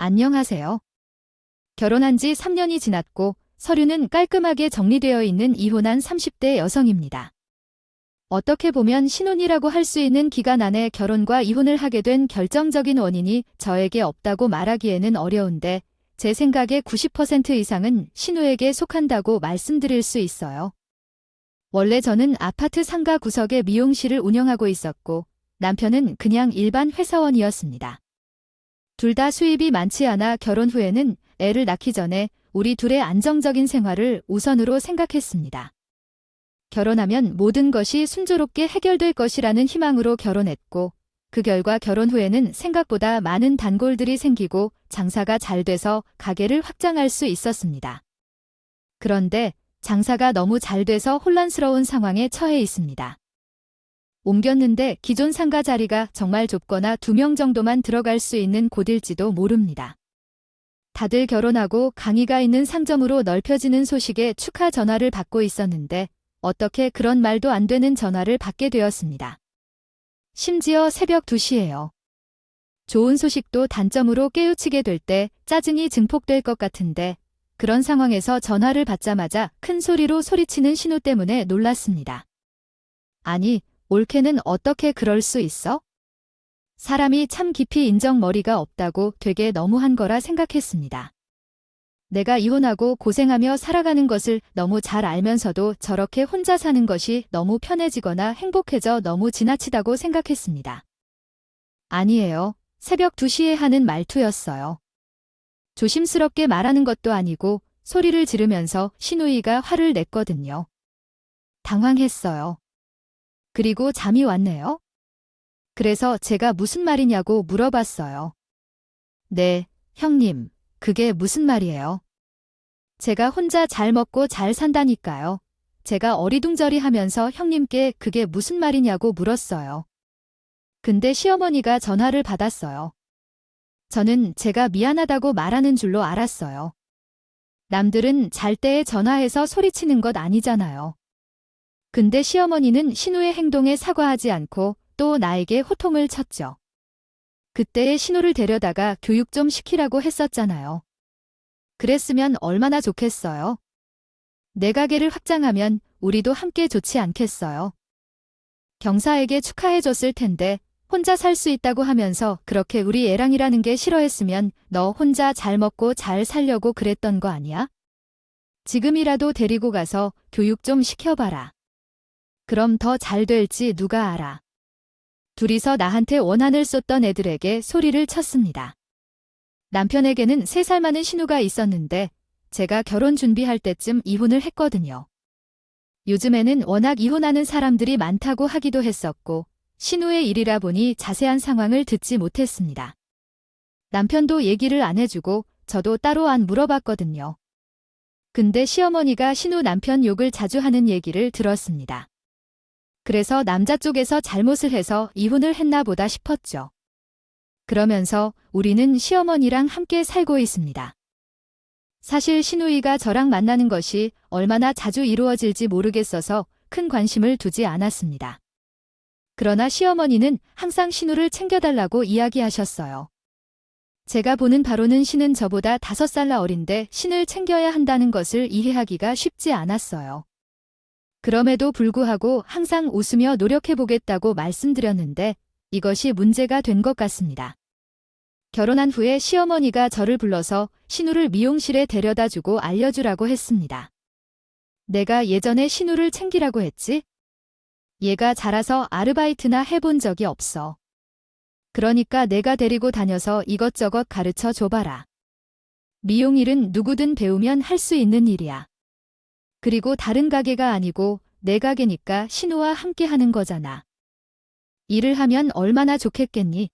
안녕하세요. 결혼한 지 3년이 지났고 서류는 깔끔하게 정리되어 있는 이혼한 30대 여성입니다. 어떻게 보면 신혼이라고 할 수 있는 기간 안에 결혼과 이혼을 하게 된 결정적인 원인이 저에게 없다고 말하기에는 어려운데 제 생각의 90% 이상은 신우에게 속한다고 말씀드릴 수 있어요. 원래 저는 아파트 상가 구석에 미용실을 운영하고 있었고 남편은 그냥 일반 회사원이었습니다. 둘 다 수입이 많지 않아 결혼 후에는 애를 낳기 전에 우리 둘의 안정적인 생활을 우선으로 생각했습니다. 결혼하면 모든 것이 순조롭게 해결될 것이라는 희망으로 결혼했고 그 결과 결혼 후에는 생각보다 많은 단골들이 생기고 장사가 잘 돼서 가게를 확장할 수 있었습니다. 그런데 장사가 너무 잘 돼서 혼란스러운 상황에 처해 있습니다. 옮겼는데 기존 상가 자리가 정말 좁거나 2명 정도만 들어갈 수 있는 곳일지도 모릅니다. 다들 결혼하고 강의가 있는 상점으로 넓혀지는 소식에 축하 전화를 받고 있었는데 어떻게 그런 말도 안 되는 전화를 받게 되었습니다. 심지어 새벽 2시예요. 좋은 소식도 단점으로 깨우치게 될 때 짜증이 증폭될 것 같은데 그런 상황에서 전화를 받자마자 큰 소리로 소리치는 신우 때문에 놀랐습니다. 아니, 올케는 어떻게 그럴 수 있어? 사람이 참 깊이 인정머리가 없다고 되게 너무한 거라 생각했습니다. 내가 이혼하고 고생하며 살아가는 것을 너무 잘 알면서도 저렇게 혼자 사는 것이 너무 편해지거나 행복해져 너무 지나치다고 생각했습니다. 아니에요. 새벽 2시에 하는 말투였어요. 조심스럽게 말하는 것도 아니고 소리를 지르면서 신우이가 화를 냈거든요. 당황했어요. 그리고 잠이 왔네요. 그래서 제가 무슨 말이냐고 물어봤어요. 네, 형님, 그게 무슨 말이에요? 제가 혼자 잘 먹고 잘 산다니까요. 제가 어리둥절히 하면서 형님께 그게 무슨 말이냐고 물었어요. 근데 시어머니가 전화를 받았어요. 저는 제가 미안하다고 말하는 줄로 알았어요. 남들은 잘 때에 전화해서 소리치는 것 아니잖아요. 근데 시어머니는 신우의 행동에 사과하지 않고 또 나에게 호통을 쳤죠. 그때의 신우를 데려다가 교육 좀 시키라고 했었잖아요. 그랬으면 얼마나 좋겠어요. 내 가게를 확장하면 우리도 함께 좋지 않겠어요. 경사에게 축하해줬을 텐데 혼자 살 수 있다고 하면서 그렇게 우리 애랑이라는 게 싫어했으면 너 혼자 잘 먹고 잘 살려고 그랬던 거 아니야? 지금이라도 데리고 가서 교육 좀 시켜봐라. 그럼 더 잘 될지 누가 알아. 둘이서 나한테 원한을 쏟던 애들에게 소리를 쳤습니다. 남편에게는 3살 많은 신우가 있었는데 제가 결혼 준비할 때쯤 이혼을 했거든요. 요즘에는 워낙 이혼하는 사람들이 많다고 하기도 했었고 신우의 일이라 보니 자세한 상황을 듣지 못했습니다. 남편도 얘기를 안 해주고 저도 따로 안 물어봤거든요. 근데 시어머니가 신우 남편 욕을 자주 하는 얘기를 들었습니다. 그래서 남자 쪽에서 잘못을 해서 이혼을 했나 보다 싶었죠. 그러면서 우리는 시어머니랑 함께 살고 있습니다. 사실 신우이가 저랑 만나는 것이 얼마나 자주 이루어질지 모르겠어서 큰 관심을 두지 않았습니다. 그러나 시어머니는 항상 신우를 챙겨달라고 이야기하셨어요. 제가 보는 바로는 신은 저보다 5살 어린데 신을 챙겨야 한다는 것을 이해하기가 쉽지 않았어요. 그럼에도 불구하고 항상 웃으며 노력해보겠다고 말씀드렸는데 이것이 문제가 된 것 같습니다. 결혼한 후에 시어머니가 저를 불러서 신우를 미용실에 데려다주고 알려주라고 했습니다. 내가 예전에 신우를 챙기라고 했지? 얘가 자라서 아르바이트나 해본 적이 없어. 그러니까 내가 데리고 다녀서 이것저것 가르쳐 줘봐라. 미용 일은 누구든 배우면 할 수 있는 일이야. 그리고 다른 가게가 아니고 내 가게니까 신우와 함께 하는 거잖아. 일을 하면 얼마나 좋겠겠니?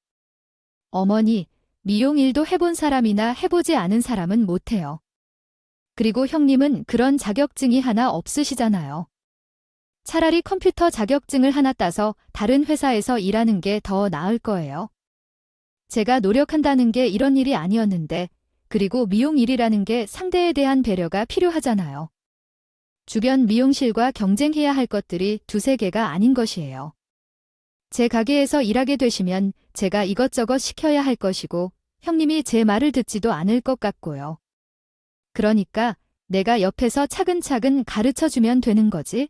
어머니, 미용 일도 해본 사람이나 해보지 않은 사람은 못해요. 그리고 형님은 그런 자격증이 하나 없으시잖아요. 차라리 컴퓨터 자격증을 하나 따서 다른 회사에서 일하는 게 더 나을 거예요. 제가 노력한다는 게 이런 일이 아니었는데, 그리고 미용 일이라는 게 상대에 대한 배려가 필요하잖아요. 주변 미용실과 경쟁해야 할 것들이 2-3개가 아닌 것이에요. 제 가게에서 일하게 되시면 제가 이것저것 시켜야 할 것이고 형님이 제 말을 듣지도 않을 것 같고요. 그러니까 내가 옆에서 차근차근 가르쳐주면 되는 거지.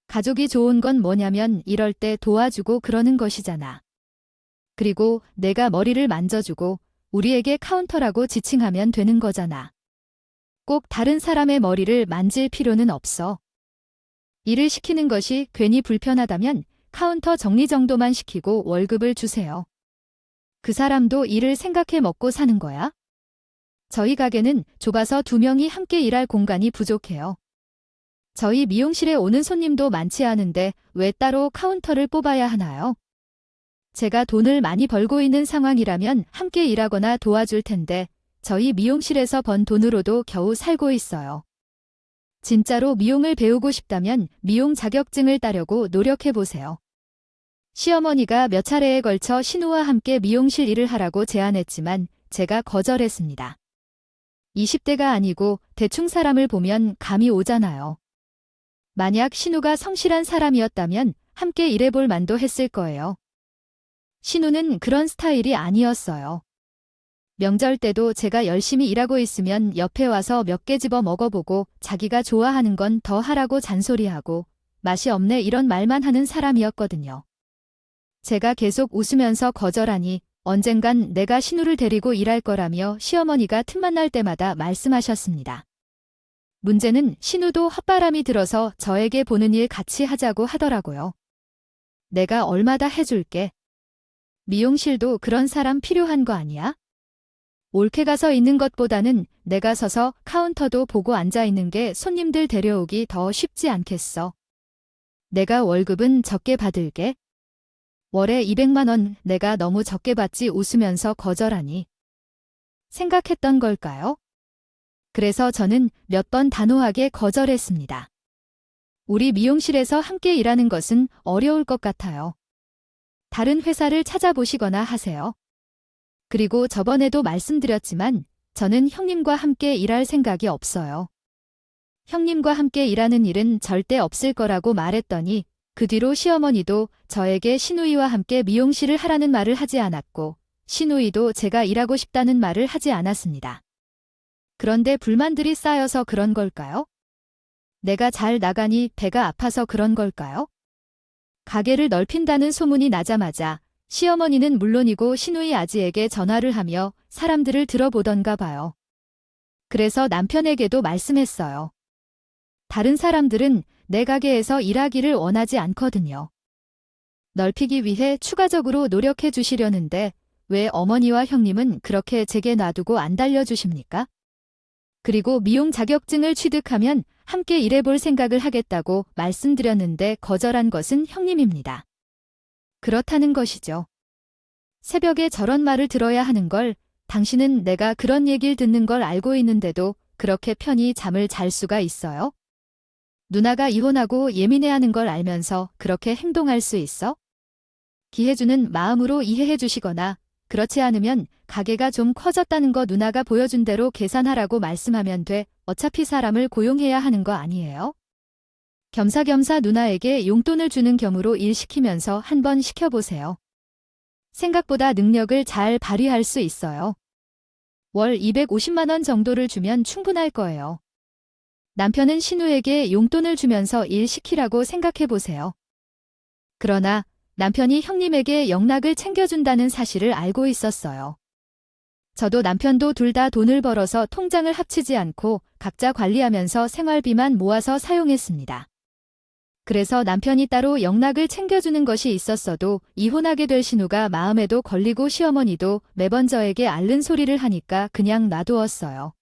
가족이 좋은 건 뭐냐면 이럴 때 도와주고 그러는 것이잖아. 그리고 내가 머리를 만져주고 우리에게 카운터라고 지칭하면 되는 거잖아. 꼭 다른 사람의 머리를 만질 필요는 없어. 일을 시키는 것이 괜히 불편하다면 카운터 정리 정도만 시키고 월급을 주세요. 그 사람도 일을 생각해 먹고 사는 거야? 저희 가게는 좁아서 2명이 함께 일할 공간이 부족해요. 저희 미용실에 오는 손님도 많지 않은데 왜 따로 카운터를 뽑아야 하나요? 제가 돈을 많이 벌고 있는 상황이라면 함께 일하거나 도와줄 텐데 저희 미용실에서 번 돈으로도 겨우 살고 있어요. 진짜로 미용을 배우고 싶다면 미용 자격증을 따려고 노력해보세요. 시어머니가 몇 차례에 걸쳐 신우와 함께 미용실 일을 하라고 제안했지만 제가 거절했습니다. 20대가 아니고 대충 사람을 보면 감이 오잖아요. 만약 신우가 성실한 사람이었다면 함께 일해볼 만도 했을 거예요. 신우는 그런 스타일이 아니었어요. 명절 때도 제가 열심히 일하고 있으면 옆에 와서 몇 개 집어 먹어보고 자기가 좋아하는 건 더 하라고 잔소리하고 맛이 없네 이런 말만 하는 사람이었거든요. 제가 계속 웃으면서 거절하니 언젠간 내가 신우를 데리고 일할 거라며 시어머니가 틈만 날 때마다 말씀하셨습니다. 문제는 신우도 헛바람이 들어서 저에게 보는 일 같이 하자고 하더라고요. 내가 얼마다 해줄게. 미용실도 그런 사람 필요한 거 아니야? 옳게 가서 있는 것보다는 내가 서서 카운터도 보고 앉아 있는 게 손님들 데려오기 더 쉽지 않겠어. 내가 월급은 적게 받을게. 월에 200만 원 내가 너무 적게 받지 웃으면서 거절하니. 생각했던 걸까요? 그래서 저는 몇 번 단호하게 거절했습니다. 우리 미용실에서 함께 일하는 것은 어려울 것 같아요. 다른 회사를 찾아보시거나 하세요. 그리고 저번에도 말씀드렸지만 저는 형님과 함께 일할 생각이 없어요. 형님과 함께 일하는 일은 절대 없을 거라고 말했더니 그 뒤로 시어머니도 저에게 시누이와 함께 미용실을 하라는 말을 하지 않았고 시누이도 제가 일하고 싶다는 말을 하지 않았습니다. 그런데 불만들이 쌓여서 그런 걸까요? 내가 잘 나가니 배가 아파서 그런 걸까요? 가게를 넓힌다는 소문이 나자마자 시어머니는 물론이고 시누이 아지에게 전화를 하며 사람들을 들어보던가 봐요. 그래서 남편에게도 말씀했어요. 다른 사람들은 내 가게에서 일하기를 원하지 않거든요. 넓히기 위해 추가적으로 노력해 주시려는데 왜 어머니와 형님은 그렇게 제게 놔두고 안 달려주십니까? 그리고 미용 자격증을 취득하면 함께 일해볼 생각을 하겠다고 말씀드렸는데 거절한 것은 형님입니다. 그렇다는 것이죠. 새벽에 저런 말을 들어야 하는 걸 당신은 내가 그런 얘기를 듣는 걸 알고 있는데도 그렇게 편히 잠을 잘 수가 있어요? 누나가 이혼하고 예민해하는 걸 알면서 그렇게 행동할 수 있어? 기해주는 마음으로 이해해 주시거나 그렇지 않으면 가게가 좀 커졌다는 거 누나가 보여준 대로 계산하라고 말씀하면 돼. 어차피 사람을 고용해야 하는 거 아니에요? 겸사겸사 누나에게 용돈을 주는 겸으로 일 시키면서 한번 시켜보세요. 생각보다 능력을 잘 발휘할 수 있어요. 월 250만 원 정도를 주면 충분할 거예요. 남편은 신우에게 용돈을 주면서 일 시키라고 생각해보세요. 그러나 남편이 형님에게 영락을 챙겨준다는 사실을 알고 있었어요. 저도 남편도 둘 다 돈을 벌어서 통장을 합치지 않고 각자 관리하면서 생활비만 모아서 사용했습니다. 그래서 남편이 따로 영락을 챙겨주는 것이 있었어도 이혼하게 될 신우가 마음에도 걸리고 시어머니도 매번 저에게 앓는 소리를 하니까 그냥 놔두었어요.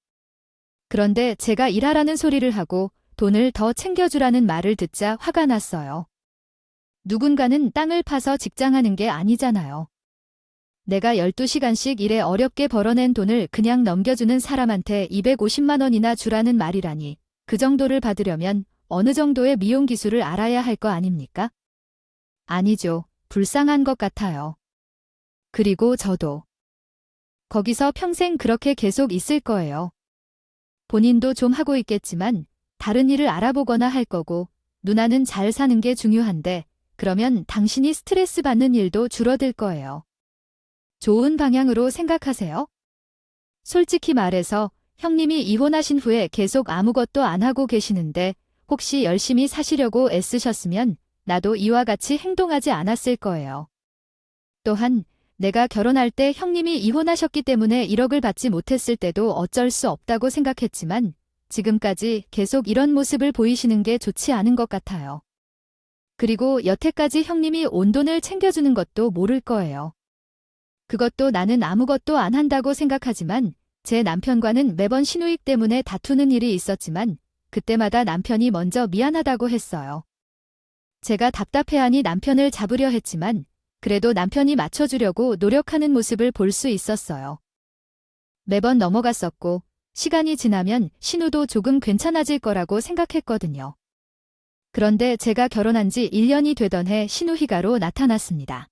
그런데 제가 일하라는 소리를 하고 돈을 더 챙겨주라는 말을 듣자 화가 났어요. 누군가는 땅을 파서 직장하는 게 아니잖아요. 내가 12시간씩 일해 어렵게 벌어낸 돈을 그냥 넘겨주는 사람한테 250만 원이나 주라는 말이라니 그 정도를 받으려면 어느 정도의 미용 기술을 알아야 할 거 아닙니까? 아니죠. 불쌍한 것 같아요. 그리고 저도 거기서 평생 그렇게 계속 있을 거예요. 본인도 좀 하고 있겠지만 다른 일을 알아보거나 할 거고 누나는 잘 사는 게 중요한데 그러면 당신이 스트레스 받는 일도 줄어들 거예요. 좋은 방향으로 생각하세요. 솔직히 말해서 형님이 이혼하신 후에 계속 아무것도 안 하고 계시는데 혹시 열심히 사시려고 애쓰셨으면 나도 이와 같이 행동하지 않았을 거예요. 또한 내가 결혼할 때 형님이 이혼하셨기 때문에 1억을 받지 못했을 때도 어쩔 수 없다고 생각했지만 지금까지 계속 이런 모습을 보이시는 게 좋지 않은 것 같아요. 그리고 여태까지 형님이 온 돈을 챙겨주는 것도 모를 거예요. 그것도 나는 아무것도 안 한다고 생각하지만 제 남편과는 매번 신우익 때문에 다투는 일이 있었지만 그때마다 남편이 먼저 미안하다고 했어요. 제가 답답해하니 남편을 잡으려 했지만 그래도 남편이 맞춰주려고 노력하는 모습을 볼 수 있었어요. 매번 넘어갔었고 시간이 지나면 신우도 조금 괜찮아질 거라고 생각했거든요. 그런데 제가 결혼한 지 1년이 되던 해 신우희가로 나타났습니다.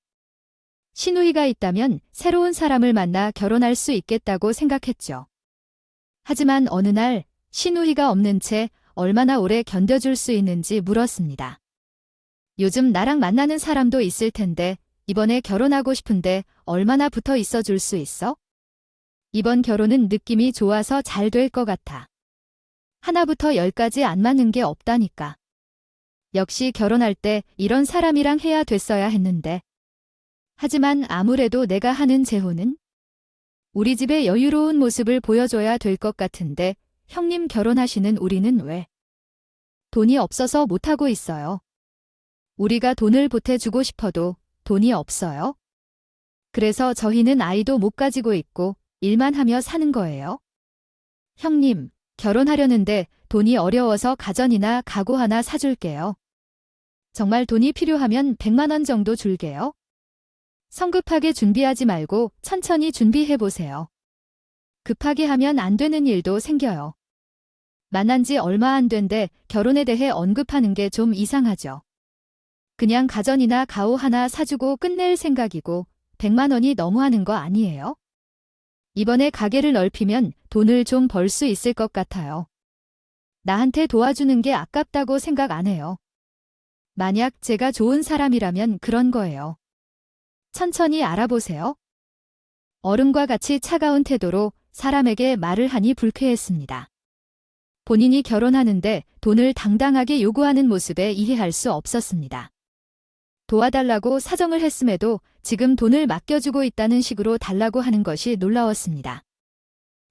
신우희가 있다면 새로운 사람을 만나 결혼할 수 있겠다고 생각했죠. 하지만 어느 날 신우희가 없는 채 얼마나 오래 견뎌줄 수 있는지 물었습니다. 요즘 나랑 만나는 사람도 있을 텐데 이번에 결혼하고 싶은데 얼마나 붙어 있어 줄 수 있어? 이번 결혼은 느낌이 좋아서 잘 될 것 같아. 하나부터 10까지 안 맞는 게 없다니까. 역시 결혼할 때 이런 사람이랑 해야 됐어야 했는데. 하지만 아무래도 내가 하는 재혼은 우리 집의 여유로운 모습을 보여줘야 될 것 같은데 형님 결혼하시는 우리는 왜? 돈이 없어서 못하고 있어요. 우리가 돈을 보태주고 싶어도 돈이 없어요. 그래서 저희는 아이도 못 가지고 있고 일만 하며 사는 거예요. 형님, 결혼하려는데 돈이 어려워서 가전이나 가구 하나 사줄게요. 정말 돈이 필요하면 100만 원 정도 줄게요. 성급하게 준비하지 말고 천천히 준비해보세요. 급하게 하면 안 되는 일도 생겨요. 만난 지 얼마 안 된데 결혼에 대해 언급하는 게 좀 이상하죠. 그냥 가전이나 가오 하나 사주고 끝낼 생각이고 100만 원이 너무하는 거 아니에요? 이번에 가게를 넓히면 돈을 좀 벌 수 있을 것 같아요. 나한테 도와주는 게 아깝다고 생각 안 해요. 만약 제가 좋은 사람이라면 그런 거예요. 천천히 알아보세요. 어른과 같이 차가운 태도로 사람에게 말을 하니 불쾌했습니다. 본인이 결혼하는데 돈을 당당하게 요구하는 모습에 이해할 수 없었습니다. 도와달라고 사정을 했음에도 지금 돈을 맡겨주고 있다는 식으로 달라고 하는 것이 놀라웠습니다.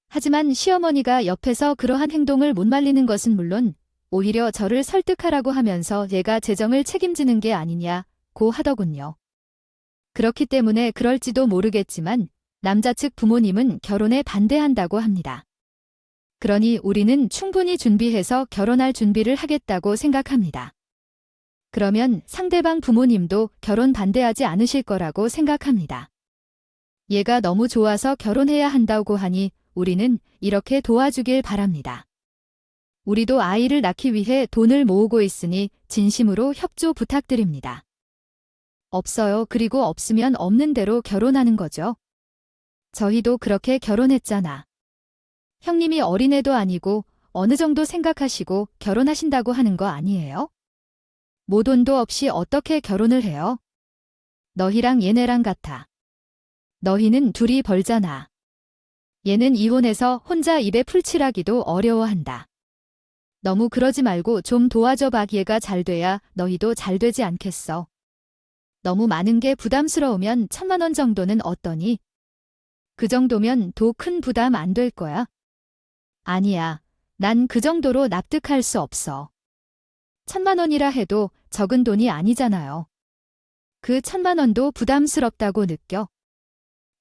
하지만 시어머니가 옆에서 그러한 행동을 못 말리는 것은 물론 오히려 저를 설득하라고 하면서 얘가 재정을 책임지는 게 아니냐고 하더군요. 그렇기 때문에 그럴지도 모르겠지만 남자 측 부모님은 결혼에 반대한다고 합니다. 그러니 우리는 충분히 준비해서 결혼할 준비를 하겠다고 생각합니다. 그러면 상대방 부모님도 결혼 반대하지 않으실 거라고 생각합니다. 얘가 너무 좋아서 결혼해야 한다고 하니 우리는 이렇게 도와주길 바랍니다. 우리도 아이를 낳기 위해 돈을 모으고 있으니 진심으로 협조 부탁드립니다. 없어요. 그리고 없으면 없는 대로 결혼하는 거죠. 저희도 그렇게 결혼했잖아. 형님이 어린애도 아니고 어느 정도 생각하시고 결혼하신다고 하는 거 아니에요? 모돈도 없이 어떻게 결혼을 해요? 너희랑 얘네랑 같아. 너희는 둘이 벌잖아. 얘는 이혼해서 혼자 입에 풀칠하기도 어려워한다. 너무 그러지 말고 좀 도와줘 봐. 얘가 잘 돼야 너희도 잘 되지 않겠어. 너무 많은 게 부담스러우면 1,000만 원 정도는 어떠니? 그 정도면 더 큰 부담 안 될 거야. 아니야. 난 그 정도로 납득할 수 없어. 1,000만 원이라 해도 적은 돈이 아니잖아요. 그 1,000만 원도 부담스럽다고 느껴.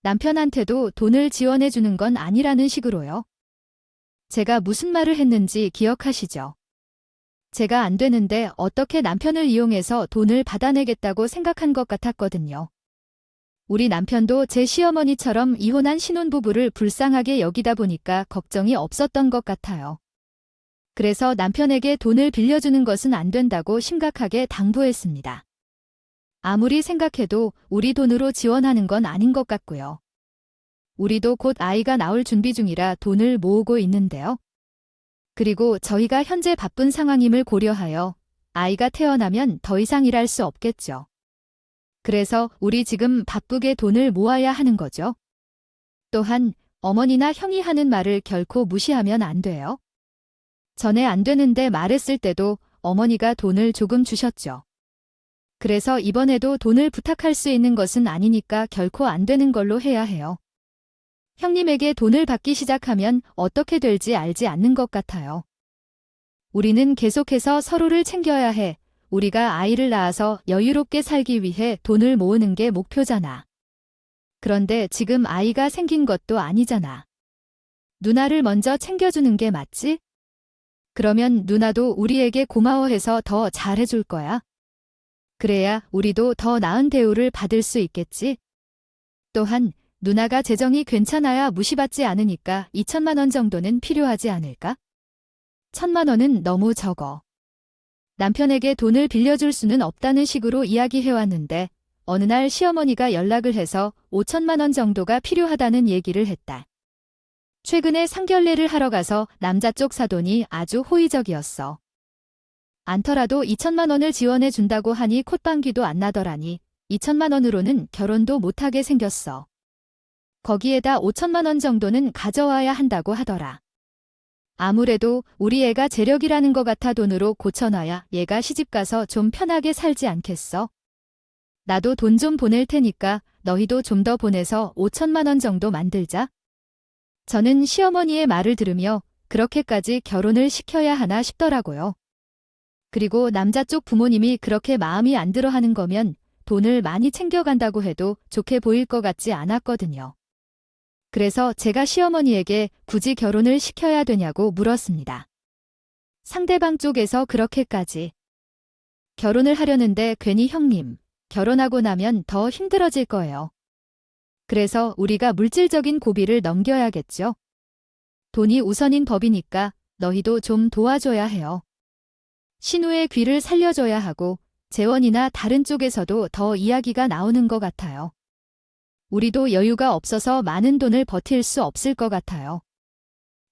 남편한테도 돈을 지원해 주는 건 아니라는 식으로요. 제가 무슨 말을 했는지 기억하시죠? 제가 안 되는데 어떻게 남편을 이용해서 돈을 받아내겠다고 생각한 것 같았거든요. 우리 남편도 제 시어머니처럼 이혼한 신혼부부를 불쌍하게 여기다 보니까 걱정이 없었던 것 같아요. 그래서 남편에게 돈을 빌려주는 것은 안 된다고 심각하게 당부했습니다. 아무리 생각해도 우리 돈으로 지원하는 건 아닌 것 같고요. 우리도 곧 아이가 나올 준비 중이라 돈을 모으고 있는데요. 그리고 저희가 현재 바쁜 상황임을 고려하여 아이가 태어나면 더 이상 일할 수 없겠죠. 그래서 우리 지금 바쁘게 돈을 모아야 하는 거죠. 또한 어머니나 형이 하는 말을 결코 무시하면 안 돼요. 전에 안 되는데 말했을 때도 어머니가 돈을 조금 주셨죠. 그래서 이번에도 돈을 부탁할 수 있는 것은 아니니까 결코 안 되는 걸로 해야 해요. 형님에게 돈을 받기 시작하면 어떻게 될지 알지 않는 것 같아요. 우리는 계속해서 서로를 챙겨야 해. 우리가 아이를 낳아서 여유롭게 살기 위해 돈을 모으는 게 목표잖아. 그런데 지금 아이가 생긴 것도 아니잖아. 누나를 먼저 챙겨주는 게 맞지? 그러면 누나도 우리에게 고마워해서 더 잘해줄 거야. 그래야 우리도 더 나은 대우를 받을 수 있겠지? 또한 누나가 재정이 괜찮아야 무시받지 않으니까 2천만 원 정도는 필요하지 않을까? 1,000만 원은 너무 적어. 남편에게 돈을 빌려줄 수는 없다는 식으로 이야기해왔는데 어느 날 시어머니가 연락을 해서 5천만 원 정도가 필요하다는 얘기를 했다. 최근에 상견례를 하러 가서 남자 쪽 사돈이 아주 호의적이었어. 않더라도 2천만 원을 지원해 준다고 하니 콧방귀도 안 나더라니 2천만 원으로는 결혼도 못하게 생겼어. 거기에다 5천만 원 정도는 가져와야 한다고 하더라. 아무래도 우리 애가 재력이라는 것 같아 돈으로 고쳐놔야 얘가 시집가서 좀 편하게 살지 않겠어? 나도 돈 좀 보낼 테니까 너희도 좀 더 보내서 5천만 원 정도 만들자. 저는 시어머니의 말을 들으며 그렇게까지 결혼을 시켜야 하나 싶더라고요. 그리고 남자 쪽 부모님이 그렇게 마음이 안 들어 하는 거면 돈을 많이 챙겨간다고 해도 좋게 보일 것 같지 않았거든요. 그래서 제가 시어머니에게 굳이 결혼을 시켜야 되냐고 물었습니다. 상대방 쪽에서 그렇게까지 결혼을 하려는데 괜히 형님, 결혼하고 나면 더 힘들어질 거예요. 그래서 우리가 물질적인 고비를 넘겨야겠죠. 돈이 우선인 법이니까 너희도 좀 도와줘야 해요. 신우의 귀를 살려줘야 하고 재원이나 다른 쪽에서도 더 이야기가 나오는 것 같아요. 우리도 여유가 없어서 많은 돈을 버틸 수 없을 것 같아요.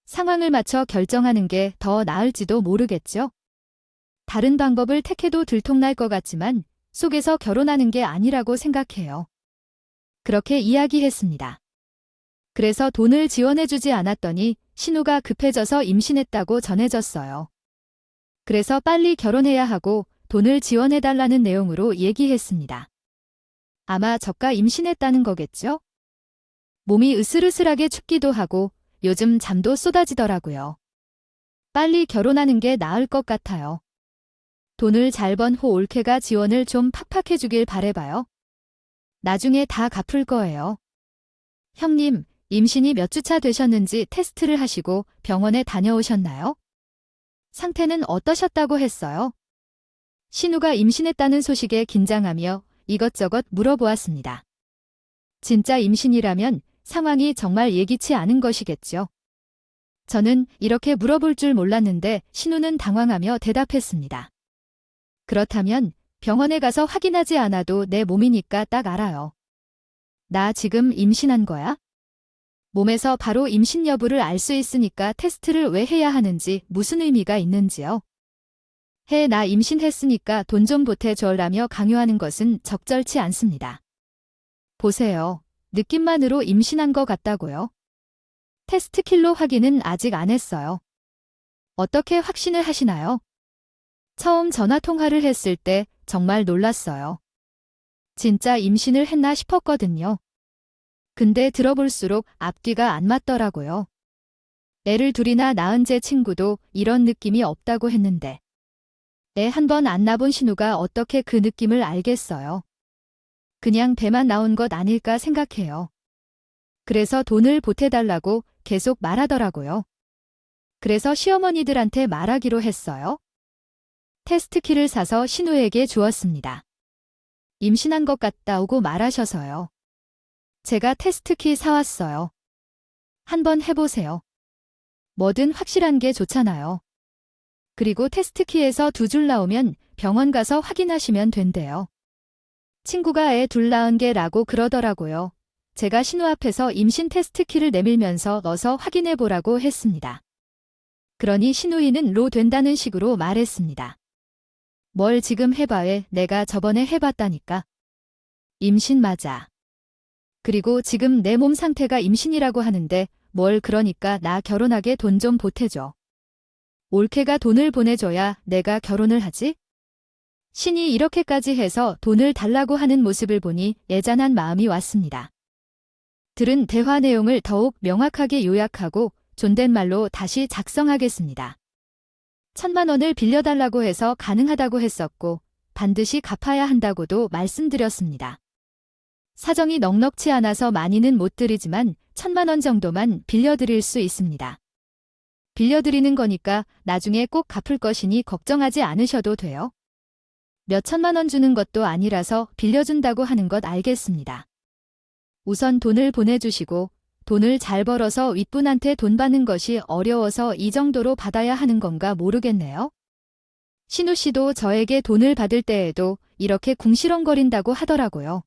상황을 맞춰 결정하는 게 더 나을지도 모르겠죠. 다른 방법을 택해도 들통날 것 같지만 속에서 결혼하는 게 아니라고 생각해요. 그렇게 이야기했습니다. 그래서 돈을 지원해주지 않았더니 신우가 급해져서 임신했다고 전해졌어요. 그래서 빨리 결혼해야 하고 돈을 지원해달라는 내용으로 얘기했습니다. 아마 저가 임신했다는 거겠죠? 몸이 으슬으슬하게 춥기도 하고 요즘 잠도 쏟아지더라고요. 빨리 결혼하는 게 나을 것 같아요. 돈을 잘 번 호 올케가 지원을 좀 팍팍 해주길 바래봐요. 나중에 다 갚을 거예요. 형님, 임신이 몇 주차 되셨는지 테스트를 하시고 병원에 다녀오셨나요? 상태는 어떠셨다고 했어요? 신우가 임신했다는 소식에 긴장하며 이것저것 물어보았습니다. 진짜 임신이라면 상황이 정말 예기치 않은 것이겠죠. 저는 이렇게 물어볼 줄 몰랐는데 신우는 당황하며 대답했습니다. 그렇다면 병원에 가서 확인하지 않아도 내 몸이니까 딱 알아요. 나 지금 임신한 거야? 몸에서 바로 임신 여부를 알 수 있으니까 테스트를 왜 해야 하는지 무슨 의미가 있는지요? 나 임신했으니까 돈 좀 보태줘라며 강요하는 것은 적절치 않습니다. 보세요. 느낌만으로 임신한 것 같다고요? 테스트 킬로 확인은 아직 안 했어요. 어떻게 확신을 하시나요? 처음 전화 통화를 했을 때 정말 놀랐어요. 진짜 임신을 했나 싶었거든요. 근데 들어볼수록 앞뒤가 안 맞더라고요. 애를 둘이나 낳은 제 친구도 이런 느낌이 없다고 했는데 애 한 번 안 낳아본 신우가 어떻게 그 느낌을 알겠어요. 그냥 배만 나온 것 아닐까 생각해요. 그래서 돈을 보태달라고 계속 말하더라고요. 그래서 시어머니들한테 말하기로 했어요. 테스트키를 사서 신우에게 주었습니다. 임신한 것 같다고 말하셔서요. 제가 테스트키 사왔어요. 한번 해보세요. 뭐든 확실한 게 좋잖아요. 그리고 테스트키에서 2줄 나오면 병원 가서 확인하시면 된대요. 친구가 애 둘 낳은 게라고 그러더라고요. 제가 신우 앞에서 임신 테스트키를 내밀면서 넣어서 확인해보라고 했습니다. 그러니 신우이는 로 된다는 식으로 말했습니다. 뭘 지금 해봐에 내가 저번에 해봤다니까. 임신 맞아. 그리고 지금 내 몸 상태가 임신이라고 하는데 뭘 그러니까 나 결혼하게 돈 좀 보태줘. 올케가 돈을 보내줘야 내가 결혼을 하지? 신이 이렇게까지 해서 돈을 달라고 하는 모습을 보니 애잔한 마음이 왔습니다. 들은 대화 내용을 더욱 명확하게 요약하고 존댓말로 다시 작성하겠습니다. 1,000만 원을 빌려달라고 해서 가능하다고 했었고 반드시 갚아야 한다고도 말씀드렸습니다. 사정이 넉넉치 않아서 많이는 못 드리지만 1,000만 원 정도만 빌려드릴 수 있습니다. 빌려드리는 거니까 나중에 꼭 갚을 것이니 걱정하지 않으셔도 돼요. 몇 천만 원 주는 것도 아니라서 빌려준다고 하는 것 알겠습니다. 우선 돈을 보내주시고 돈을 잘 벌어서 윗분한테 돈 받는 것이 어려워서 이 정도로 받아야 하는 건가 모르겠네요. 신우 씨도 저에게 돈을 받을 때에도 이렇게 궁시렁거린다고 하더라고요.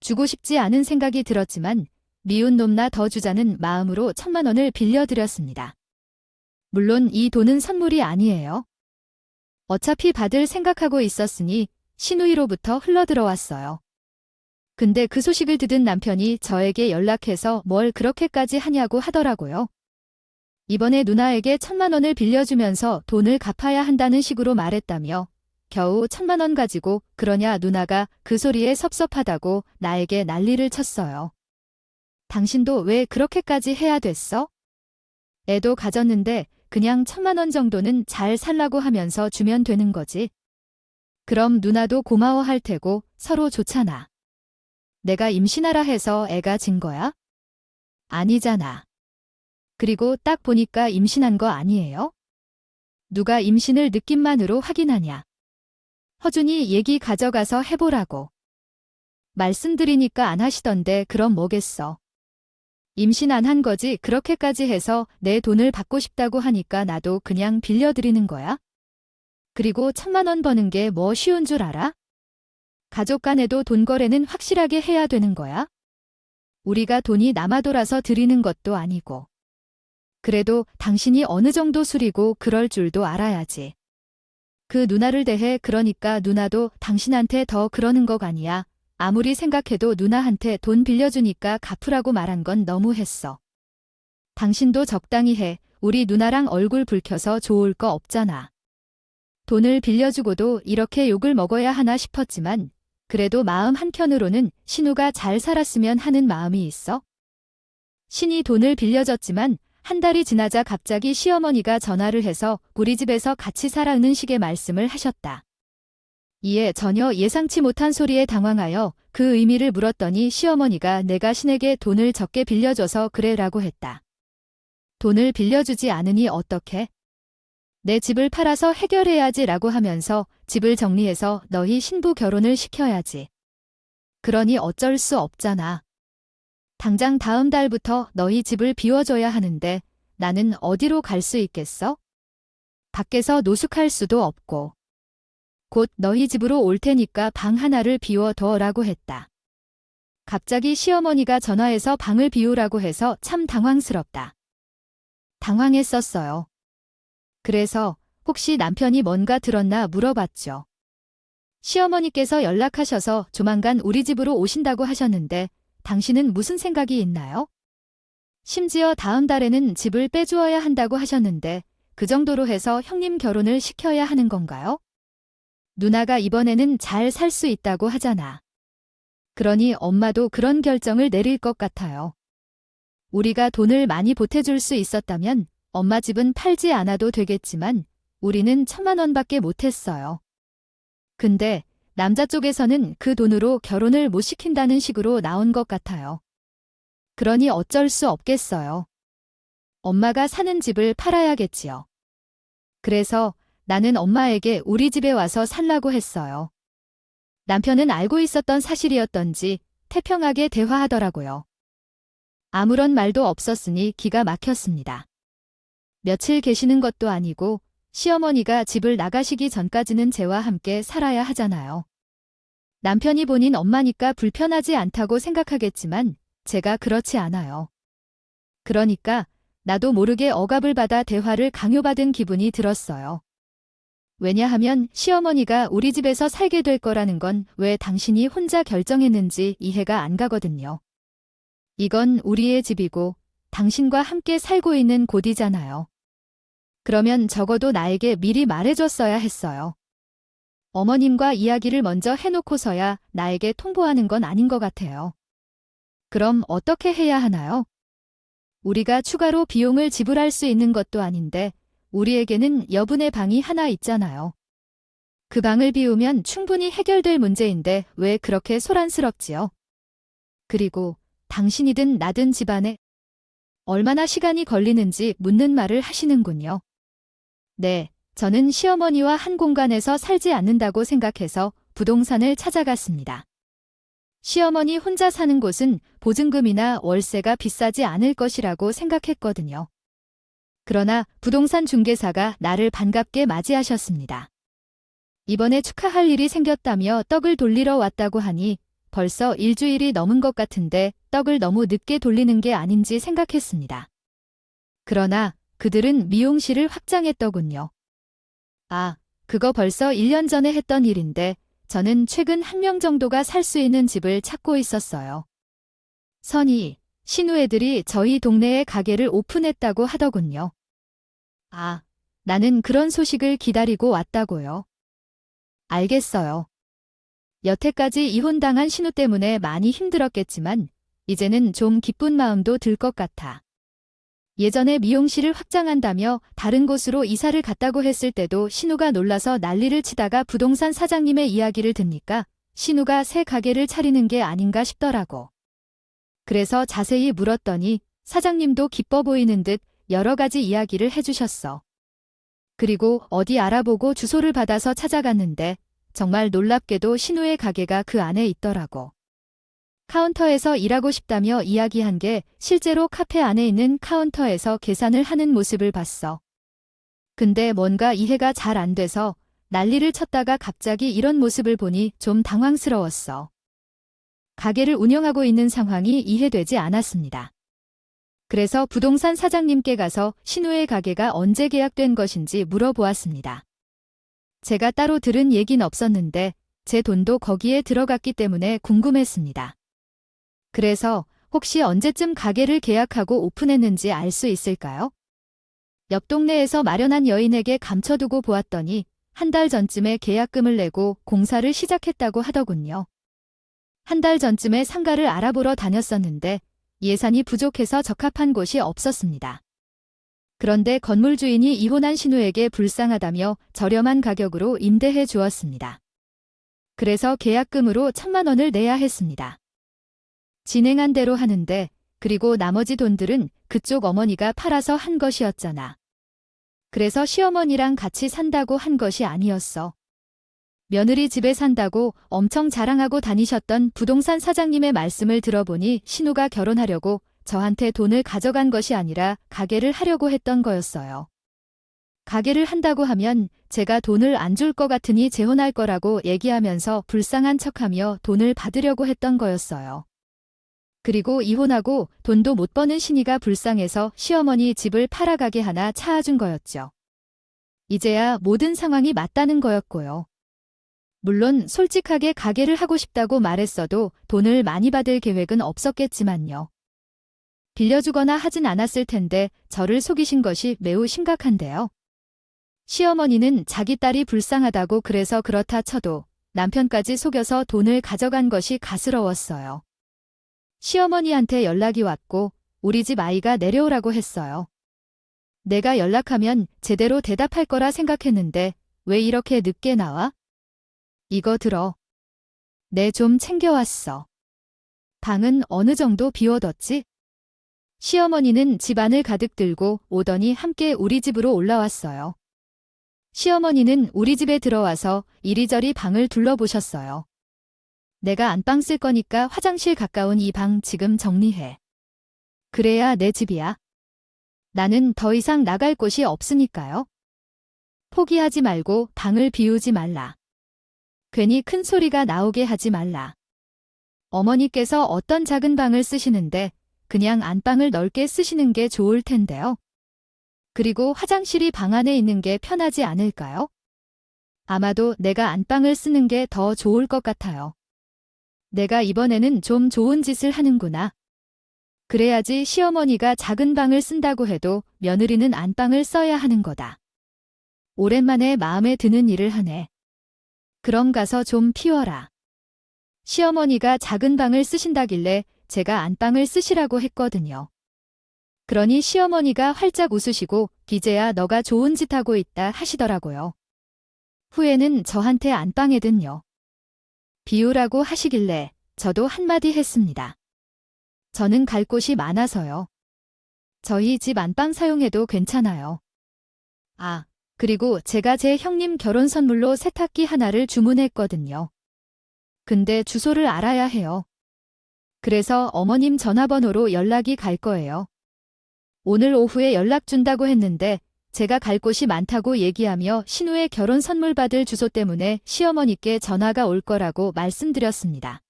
주고 싶지 않은 생각이 들었지만 미운 놈나 더 주자는 마음으로 1,000만 원을 빌려드렸습니다. 물론 이 돈은 선물이 아니에요. 어차피 받을 생각하고 있었으니 신우이로부터 흘러들어왔어요. 근데 그 소식을 듣은 남편이 저에게 연락해서 뭘 그렇게까지 하냐고 하더라고요. 이번에 누나에게 1,000만 원을 빌려주면서 돈을 갚아야 한다는 식으로 말했다며 겨우 1,000만 원 가지고 그러냐 누나가 그 소리에 섭섭하다고 나에게 난리를 쳤어요. 당신도 왜 그렇게까지 해야 됐어? 애도 가졌는데 그냥 1,000만 원 정도는 잘 살라고 하면서 주면 되는 거지. 그럼 누나도 고마워할 테고 서로 좋잖아. 내가 임신하라 해서 애가 진 거야? 아니잖아. 그리고 딱 보니까 임신한 거 아니에요? 누가 임신을 느낌만으로 확인하냐. 허준이 얘기 가져가서 해보라고. 말씀드리니까 안 하시던데 그럼 뭐겠어. 임신 안 한 거지 그렇게까지 해서 내 돈을 받고 싶다고 하니까 나도 그냥 빌려드리는 거야? 그리고 1,000만 원 버는 게 뭐 쉬운 줄 알아? 가족 간에도 돈 거래는 확실하게 해야 되는 거야? 우리가 돈이 남아돌아서 드리는 것도 아니고. 그래도 당신이 어느 정도 술이고 그럴 줄도 알아야지. 그 누나를 대해 그러니까 누나도 당신한테 더 그러는 거 아니야. 아무리 생각해도 누나한테 돈 빌려주니까 갚으라고 말한 건 너무했어. 당신도 적당히 해. 우리 누나랑 얼굴 붉혀서 좋을 거 없잖아. 돈을 빌려주고도 이렇게 욕을 먹어야 하나 싶었지만 그래도 마음 한켠으로는 신우가 잘 살았으면 하는 마음이 있어. 신이 돈을 빌려줬지만 한 달이 지나자 갑자기 시어머니가 전화를 해서 우리 집에서 같이 살아는 식의 말씀을 하셨다. 이에 전혀 예상치 못한 소리에 당황하여 그 의미를 물었더니 시어머니가 내가 신에게 돈을 적게 빌려줘서 그래라고 했다. 돈을 빌려주지 않으니 어떡해? 내 집을 팔아서 해결해야지라고 하면서 집을 정리해서 너희 신부 결혼을 시켜야지. 그러니 어쩔 수 없잖아. 당장 다음 달부터 너희 집을 비워줘야 하는데 나는 어디로 갈 수 있겠어? 밖에서 노숙할 수도 없고. 곧 너희 집으로 올 테니까 방 하나를 비워둬라고 했다. 갑자기 시어머니가 전화해서 방을 비우라고 해서 참 당황스럽다. 당황했었어요. 그래서 혹시 남편이 뭔가 들었나 물어봤죠. 시어머니께서 연락하셔서 조만간 우리 집으로 오신다고 하셨는데 당신은 무슨 생각이 있나요? 심지어 다음 달에는 집을 빼주어야 한다고 하셨는데 그 정도로 해서 형님 결혼을 시켜야 하는 건가요? 누나가 이번에는 잘 살 수 있다고 하잖아. 그러니 엄마도 그런 결정을 내릴 것 같아요. 우리가 돈을 많이 보태줄 수 있었다면 엄마 집은 팔지 않아도 되겠지만 우리는 1,000만 원밖에 못했어요. 근데 남자 쪽에서는 그 돈으로 결혼을 못 시킨다는 식으로 나온 것 같아요. 그러니 어쩔 수 없겠어요. 엄마가 사는 집을 팔아야겠지요. 그래서 나는 엄마에게 우리 집에 와서 살라고 했어요. 남편은 알고 있었던 사실이었던지 태평하게 대화하더라고요. 아무런 말도 없었으니 기가 막혔습니다. 며칠 계시는 것도 아니고 시어머니가 집을 나가시기 전까지는 저와 함께 살아야 하잖아요. 남편이 본인 엄마니까 불편하지 않다고 생각하겠지만 제가 그렇지 않아요. 그러니까 나도 모르게 억압을 받아 대화를 강요받은 기분이 들었어요. 왜냐하면 시어머니가 우리 집에서 살게 될 거라는 건 왜 당신이 혼자 결정했는지 이해가 안 가거든요. 이건 우리의 집이고 당신과 함께 살고 있는 곳이잖아요. 그러면 적어도 나에게 미리 말해줬어야 했어요. 어머님과 이야기를 먼저 해놓고서야 나에게 통보하는 건 아닌 것 같아요. 그럼 어떻게 해야 하나요? 우리가 추가로 비용을 지불할 수 있는 것도 아닌데 우리에게는 여분의 방이 하나 있잖아요. 그 방을 비우면 충분히 해결될 문제인데 왜 그렇게 소란스럽지요? 그리고 당신이든 나든 집안에 얼마나 시간이 걸리는지 묻는 말을 하시는군요. 네, 저는 시어머니와 한 공간에서 살지 않는다고 생각해서 부동산을 찾아갔습니다. 시어머니 혼자 사는 곳은 보증금이나 월세가 비싸지 않을 것이라고 생각했거든요. 그러나 부동산 중개사가 나를 반갑게 맞이하셨습니다. 이번에 축하할 일이 생겼다며 떡을 돌리러 왔다고 하니 벌써 일주일이 넘은 것 같은데 떡을 너무 늦게 돌리는 게 아닌지 생각했습니다. 그러나 그들은 미용실을 확장했더군요. 아, 그거 벌써 1년 전에 했던 일인데 저는 최근 1명 정도가 살 수 있는 집을 찾고 있었어요. 선희, 신우 애들이 저희 동네에 가게를 오픈했다고 하더군요. 아, 나는 그런 소식을 기다리고 왔다고요. 알겠어요. 여태까지 이혼당한 신우 때문에 많이 힘들었겠지만 이제는 좀 기쁜 마음도 들 것 같아. 예전에 미용실을 확장한다며 다른 곳으로 이사를 갔다고 했을 때도 신우가 놀라서 난리를 치다가 부동산 사장님의 이야기를 듣니까 신우가 새 가게를 차리는 게 아닌가 싶더라고. 그래서 자세히 물었더니 사장님도 기뻐 보이는 듯 여러 가지 이야기를 해주셨어. 그리고 어디 알아보고 주소를 받아서 찾아갔는데 정말 놀랍게도 신우의 가게가 그 안에 있더라고. 카운터에서 일하고 싶다며 이야기한 게 실제로 카페 안에 있는 카운터에서 계산을 하는 모습을 봤어. 근데 뭔가 이해가 잘 안 돼서 난리를 쳤다가 갑자기 이런 모습을 보니 좀 당황스러웠어. 가게를 운영하고 있는 상황이 이해되지 않았습니다. 그래서 부동산 사장님께 가서 신우의 가게가 언제 계약된 것인지 물어보았습니다. 제가 따로 들은 얘긴 없었는데 제 돈도 거기에 들어갔기 때문에 궁금했습니다. 그래서 혹시 언제쯤 가게를 계약하고 오픈했는지 알 수 있을까요? 옆 동네에서 마련한 여인에게 감춰두고 보았더니 한 달 전쯤에 계약금을 내고 공사를 시작했다고 하더군요. 한 달 전쯤에 상가를 알아보러 다녔었는데 예산이 부족해서 적합한 곳이 없었습니다. 그런데 건물 주인이 이혼한 신우에게 불쌍하다며 저렴한 가격으로 임대해 주었습니다. 그래서 계약금으로 1,000만 원을 내야 했습니다. 진행한 대로 하는데 그리고 나머지 돈들은 그쪽 어머니가 팔아서 한 것이었잖아. 그래서 시어머니랑 같이 산다고 한 것이 아니었어. 며느리 집에 산다고 엄청 자랑하고 다니셨던 부동산 사장님의 말씀을 들어보니 신우가 결혼하려고 저한테 돈을 가져간 것이 아니라 가게를 하려고 했던 거였어요. 가게를 한다고 하면 제가 돈을 안 줄 것 같으니 재혼할 거라고 얘기하면서 불쌍한 척하며 돈을 받으려고 했던 거였어요. 그리고 이혼하고 돈도 못 버는 신이가 불쌍해서 시어머니 집을 팔아가게 하나 차아준 거였죠. 이제야 모든 상황이 맞다는 거였고요. 물론 솔직하게 가게를 하고 싶다고 말했어도 돈을 많이 받을 계획은 없었겠지만요. 빌려주거나 하진 않았을 텐데 저를 속이신 것이 매우 심각한데요. 시어머니는 자기 딸이 불쌍하다고 그래서 그렇다 쳐도 남편까지 속여서 돈을 가져간 것이 가스러웠어요. 시어머니한테 연락이 왔고 우리 집 아이가 내려오라고 했어요. 내가 연락하면 제대로 대답할 거라 생각했는데 왜 이렇게 늦게 나와? 이거 들어. 내 좀 챙겨왔어. 방은 어느 정도 비워뒀지? 시어머니는 집안을 가득 들고 오더니 함께 우리 집으로 올라왔어요. 시어머니는 우리 집에 들어와서 이리저리 방을 둘러보셨어요. 내가 안방 쓸 거니까 화장실 가까운 이 방 지금 정리해. 그래야 내 집이야. 나는 더 이상 나갈 곳이 없으니까요. 포기하지 말고 방을 비우지 말라. 괜히 큰 소리가 나오게 하지 말라. 어머니께서 어떤 작은 방을 쓰시는데 그냥 안방을 넓게 쓰시는 게 좋을 텐데요. 그리고 화장실이 방 안에 있는 게 편하지 않을까요? 아마도 내가 안방을 쓰는 게 더 좋을 것 같아요. 내가 이번에는 좀 좋은 짓을 하는구나. 그래야지 시어머니가 작은 방을 쓴다고 해도 며느리는 안방을 써야 하는 거다. 오랜만에 마음에 드는 일을 하네. 그럼 가서 좀 피워라. 시어머니가 작은 방을 쓰신다길래 제가 안방을 쓰시라고 했거든요. 그러니 시어머니가 활짝 웃으시고 기재야 너가 좋은 짓 하고 있다 하시더라고요. 후에는 저한테 안방에든요. 비우라고 하시길래 저도 한마디 했습니다. 저는 갈 곳이 많아서요. 저희 집 안방 사용해도 괜찮아요. 아, 그리고 제가 제 형님 결혼 선물로 세탁기 하나를 주문했거든요. 근데 주소를 알아야 해요. 그래서 어머님 전화번호로 연락이 갈 거예요. 오늘 오후에 연락 준다고 했는데 제가 갈 곳이 많다고 얘기하며 신우의 결혼 선물 받을 주소 때문에 시어머니께 전화가 올 거라고 말씀드렸습니다.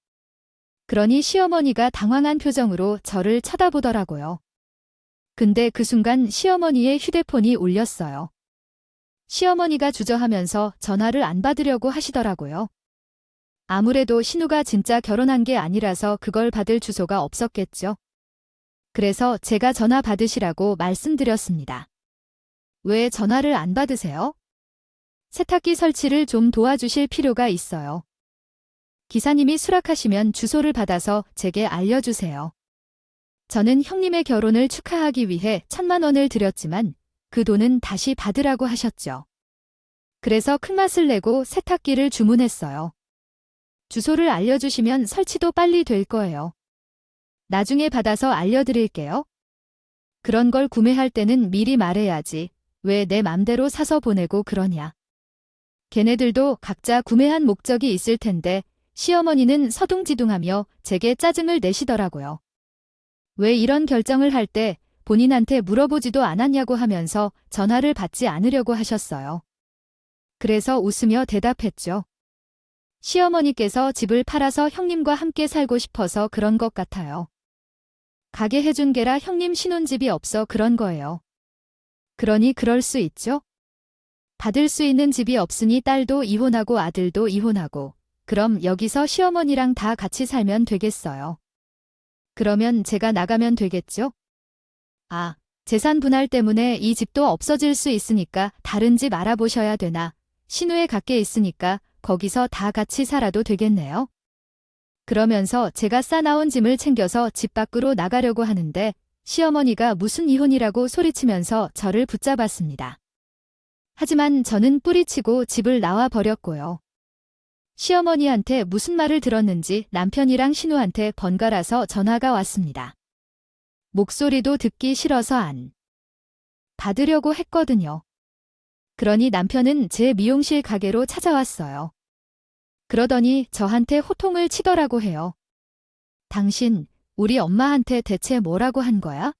그러니 시어머니가 당황한 표정으로 저를 쳐다보더라고요. 근데 그 순간 시어머니의 휴대폰이 울렸어요. 시어머니가 주저하면서 전화를 안 받으려고 하시더라고요. 아무래도 신우가 진짜 결혼한 게 아니라서 그걸 받을 주소가 없었겠죠. 그래서 제가 전화 받으시라고 말씀드렸습니다. 왜 전화를 안 받으세요? 세탁기 설치를 좀 도와주실 필요가 있어요. 기사님이 수락하시면 주소를 받아서 제게 알려주세요. 저는 형님의 결혼을 축하하기 위해 1,000만 원을 드렸지만 그 돈은 다시 받으라고 하셨죠. 그래서 큰맛을 내고 세탁기를 주문했어요. 주소를 알려주시면 설치도 빨리 될 거예요. 나중에 받아서 알려드릴게요. 그런 걸 구매할 때는 미리 말해야지. 왜 내 맘대로 사서 보내고 그러냐. 걔네들도 각자 구매한 목적이 있을 텐데 시어머니는 서둥지둥하며 제게 짜증을 내시더라고요. 왜 이런 결정을 할 때 본인한테 물어보지도 않았냐고 하면서 전화를 받지 않으려고 하셨어요. 그래서 웃으며 대답했죠. 시어머니께서 집을 팔아서 형님과 함께 살고 싶어서 그런 것 같아요. 가게 해준 게라 형님 신혼집이 없어 그런 거예요. 그러니 그럴 수 있죠? 받을 수 있는 집이 없으니 딸도 이혼하고 아들도 이혼하고 그럼 여기서 시어머니랑 다 같이 살면 되겠어요. 그러면 제가 나가면 되겠죠? 아, 재산 분할 때문에 이 집도 없어질 수 있으니까 다른 집 알아보셔야 되나. 신우에 갖게 있으니까 거기서 다 같이 살아도 되겠네요. 그러면서 제가 싸나온 짐을 챙겨서 집 밖으로 나가려고 하는데 시어머니가 무슨 이혼이라고 소리치면서 저를 붙잡았습니다. 하지만 저는 뿌리치고 집을 나와 버렸고요. 시어머니한테 무슨 말을 들었는지 남편이랑 신우한테 번갈아서 전화가 왔습니다. 목소리도 듣기 싫어서 안 받으려고 했거든요. 그러니 남편은 제 미용실 가게로 찾아왔어요. 그러더니 저한테 호통을 치더라고 해요. 당신, 우리 엄마한테 대체 뭐라고 한 거야?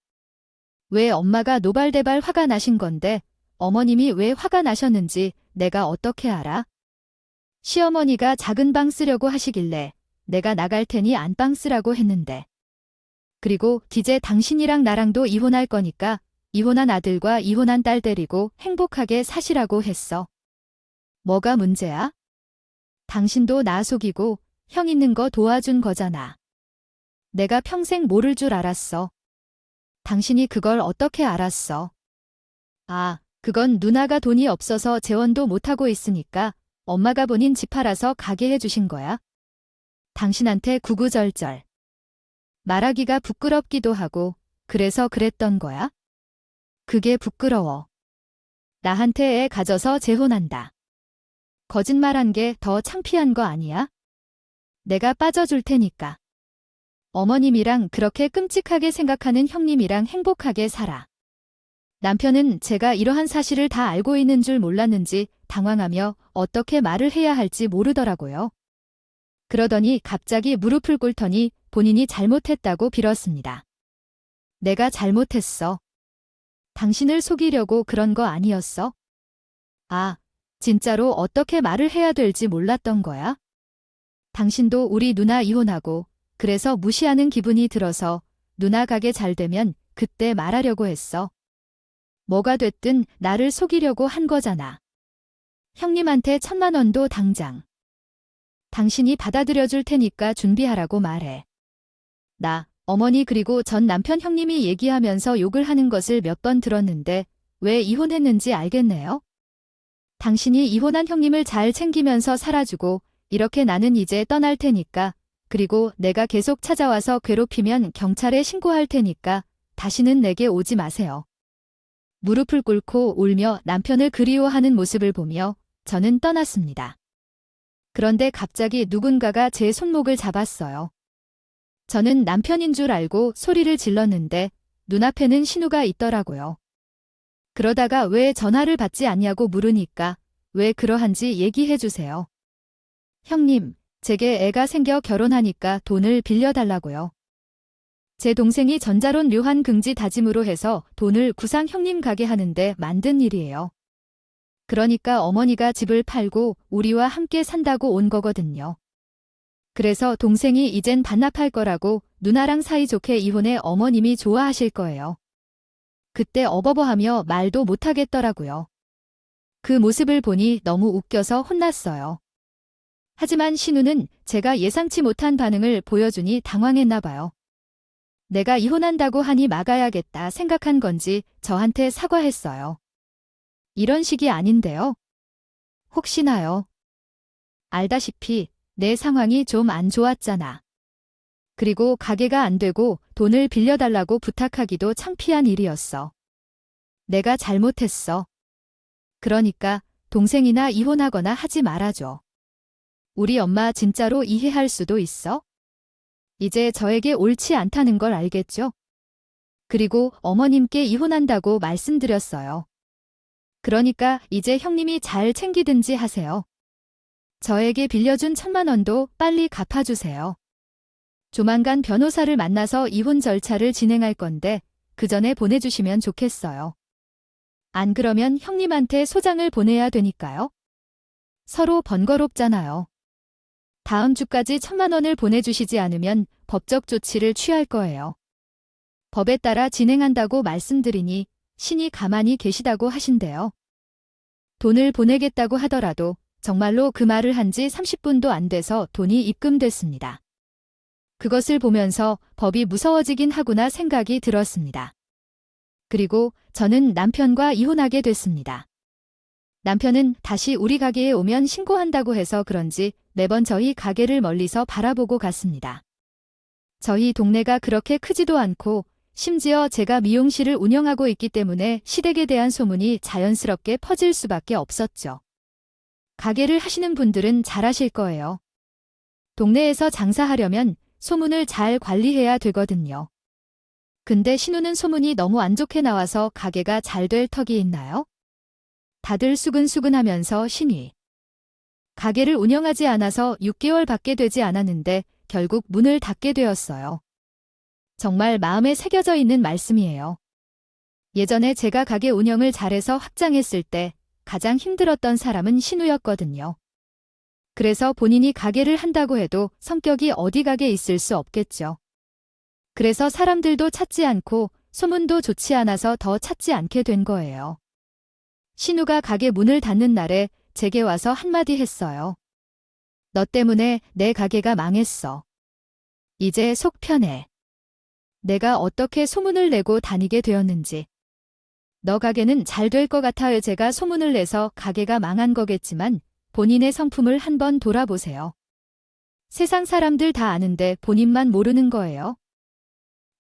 왜 엄마가 노발대발 화가 나신 건데 어머님이 왜 화가 나셨는지 내가 어떻게 알아? 시어머니가 작은 방 쓰려고 하시길래 내가 나갈 테니 안방 쓰라고 했는데. 그리고 이제 당신이랑 나랑도 이혼할 거니까 이혼한 아들과 이혼한 딸 데리고 행복하게 사시라고 했어. 뭐가 문제야? 당신도 나 속이고 형 있는 거 도와준 거잖아. 내가 평생 모를 줄 알았어. 당신이 그걸 어떻게 알았어? 아, 그건 누나가 돈이 없어서 재원도 못하고 있으니까 엄마가 본인 집 팔아서 가게 해주신 거야. 당신한테 구구절절. 말하기가 부끄럽기도 하고 그래서 그랬던 거야? 그게 부끄러워. 나한테 애 가져서 재혼한다. 거짓말한 게 더 창피한 거 아니야? 내가 빠져줄 테니까. 어머님이랑 그렇게 끔찍하게 생각하는 형님이랑 행복하게 살아. 남편은 제가 이러한 사실을 다 알고 있는 줄 몰랐는지 당황하며 어떻게 말을 해야 할지 모르더라고요. 그러더니 갑자기 무릎을 꿇더니 본인이 잘못했다고 빌었습니다. 내가 잘못했어. 당신을 속이려고 그런 거 아니었어? 아, 진짜로 어떻게 말을 해야 될지 몰랐던 거야? 당신도 우리 누나 이혼하고 그래서 무시하는 기분이 들어서 누나 가게 잘 되면 그때 말하려고 했어. 뭐가 됐든 나를 속이려고 한 거잖아. 형님한테 1,000만 원도 당장. 당신이 받아들여 줄 테니까 준비하라고 말해. 나, 어머니 그리고 전 남편 형님이 얘기하면서 욕을 하는 것을 몇 번 들었는데 왜 이혼했는지 알겠네요. 당신이 이혼한 형님을 잘 챙기면서 살아주고 이렇게 나는 이제 떠날 테니까 그리고 내가 계속 찾아와서 괴롭히면 경찰에 신고할 테니까 다시는 내게 오지 마세요. 무릎을 꿇고 울며 남편을 그리워하는 모습을 보며 저는 떠났습니다. 그런데 갑자기 누군가가 제 손목을 잡았어요. 저는 남편인 줄 알고 소리를 질렀는데 눈앞에는 신우가 있더라고요. 그러다가 왜 전화를 받지 않냐고 물으니까 왜 그러한지 얘기해 주세요. 형님, 제게 애가 생겨 결혼하니까 돈을 빌려달라고요. 제 동생이 전자론 묘한 긍지 다짐으로 해서 돈을 구상 형님 가게 하는데 만든 일이에요. 그러니까 어머니가 집을 팔고 우리와 함께 산다고 온 거거든요. 그래서 동생이 이젠 반납할 거라고 누나랑 사이좋게 이혼해 어머님이 좋아하실 거예요. 그때 어버버하며 말도 못하겠더라고요. 그 모습을 보니 너무 웃겨서 혼났어요. 하지만 신우는 제가 예상치 못한 반응을 보여주니 당황했나 봐요. 내가 이혼한다고 하니 막아야겠다 생각한 건지 저한테 사과했어요. 이런 식이 아닌데요. 혹시나요. 알다시피 내 상황이 좀 안 좋았잖아. 그리고 가게가 안 되고 돈을 빌려달라고 부탁하기도 창피한 일이었어. 내가 잘못했어. 그러니까 동생이나 이혼하거나 하지 말아줘. 우리 엄마 진짜로 이해할 수도 있어? 이제 저에게 옳지 않다는 걸 알겠죠? 그리고 어머님께 이혼한다고 말씀드렸어요. 그러니까 이제 형님이 잘 챙기든지 하세요. 저에게 빌려준 1,000만 원도 빨리 갚아주세요. 조만간 변호사를 만나서 이혼 절차를 진행할 건데 그 전에 보내주시면 좋겠어요. 안 그러면 형님한테 소장을 보내야 되니까요. 서로 번거롭잖아요. 다음 주까지 1,000만 원을 보내주시지 않으면 법적 조치를 취할 거예요. 법에 따라 진행한다고 말씀드리니 신이 가만히 계시다고 하신대요. 돈을 보내겠다고 하더라도 정말로 그 말을 한 지 30분도 안 돼서 돈이 입금됐습니다. 그것을 보면서 법이 무서워지긴 하구나 생각이 들었습니다. 그리고 저는 남편과 이혼하게 됐습니다. 남편은 다시 우리 가게에 오면 신고한다고 해서 그런지 매번 저희 가게를 멀리서 바라보고 갔습니다. 저희 동네가 그렇게 크지도 않고 심지어 제가 미용실을 운영하고 있기 때문에 시댁에 대한 소문이 자연스럽게 퍼질 수밖에 없었죠. 가게를 하시는 분들은 잘 아실 거예요. 동네에서 장사하려면 소문을 잘 관리해야 되거든요. 근데 신우는 소문이 너무 안 좋게 나와서 가게가 잘 될 턱이 있나요? 다들 수근수근하면서 신이 가게를 운영하지 않아서 6개월밖에 되지 않았는데 결국 문을 닫게 되었어요. 정말 마음에 새겨져 있는 말씀이에요. 예전에 제가 가게 운영을 잘해서 확장했을 때 가장 힘들었던 사람은 신우였거든요. 그래서 본인이 가게를 한다고 해도 성격이 어디 가게 있을 수 없겠죠. 그래서 사람들도 찾지 않고 소문도 좋지 않아서 더 찾지 않게 된 거예요. 신우가 가게 문을 닫는 날에 제게 와서 한마디 했어요. 너 때문에 내 가게가 망했어. 이제 속 편해. 내가 어떻게 소문을 내고 다니게 되었는지. 너 가게는 잘 될 것 같아요. 제가 소문을 내서 가게가 망한 거겠지만 본인의 성품을 한번 돌아보세요. 세상 사람들 다 아는데 본인만 모르는 거예요.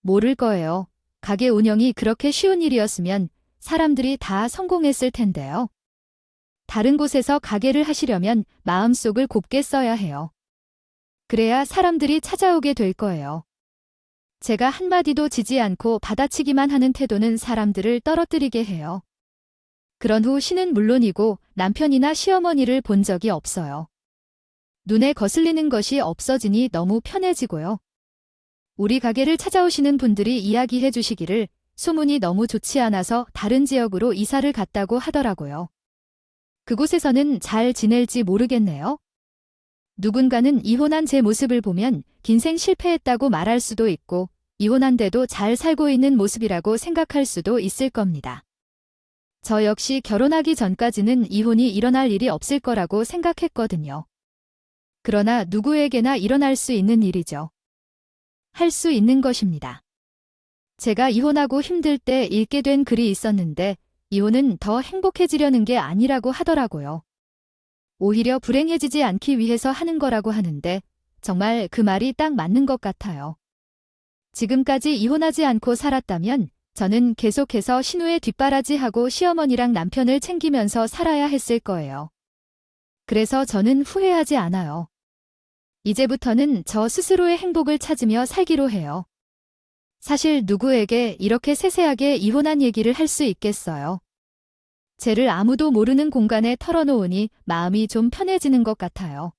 모를 거예요. 가게 운영이 그렇게 쉬운 일이었으면 사람들이 다 성공했을 텐데요. 다른 곳에서 가게를 하시려면 마음속을 곱게 써야 해요. 그래야 사람들이 찾아오게 될 거예요. 제가 한마디도 지지 않고 받아치기만 하는 태도는 사람들을 떨어뜨리게 해요. 그런 후 신은 물론이고 남편이나 시어머니를 본 적이 없어요. 눈에 거슬리는 것이 없어지니 너무 편해지고요. 우리 가게를 찾아오시는 분들이 이야기해 주시기를 소문이 너무 좋지 않아서 다른 지역으로 이사를 갔다고 하더라고요. 그곳에서는 잘 지낼지 모르겠네요. 누군가는 이혼한 제 모습을 보면 긴생 실패했다고 말할 수도 있고 이혼한데도 잘 살고 있는 모습이라고 생각할 수도 있을 겁니다. 저 역시 결혼하기 전까지는 이혼이 일어날 일이 없을 거라고 생각했거든요. 그러나 누구에게나 일어날 수 있는 일이죠. 할 수 있는 것입니다. 제가 이혼하고 힘들 때 읽게 된 글이 있었는데 이혼은 더 행복해지려는 게 아니라고 하더라고요. 오히려 불행해지지 않기 위해서 하는 거라고 하는데 정말 그 말이 딱 맞는 것 같아요. 지금까지 이혼하지 않고 살았다면 저는 계속해서 신우의 뒷바라지하고 시어머니랑 남편을 챙기면서 살아야 했을 거예요. 그래서 저는 후회하지 않아요. 이제부터는 저 스스로의 행복을 찾으며 살기로 해요. 사실 누구에게 이렇게 세세하게 이혼한 얘기를 할 수 있겠어요. 죄를 아무도 모르는 공간에 털어놓으니 마음이 좀 편해지는 것 같아요.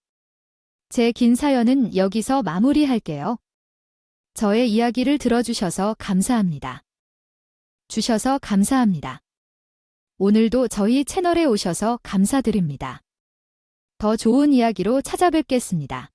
제 긴 사연은 여기서 마무리할게요. 저의 이야기를 들어주셔서 감사합니다. 오늘도 저희 채널에 오셔서 감사드립니다. 더 좋은 이야기로 찾아뵙겠습니다.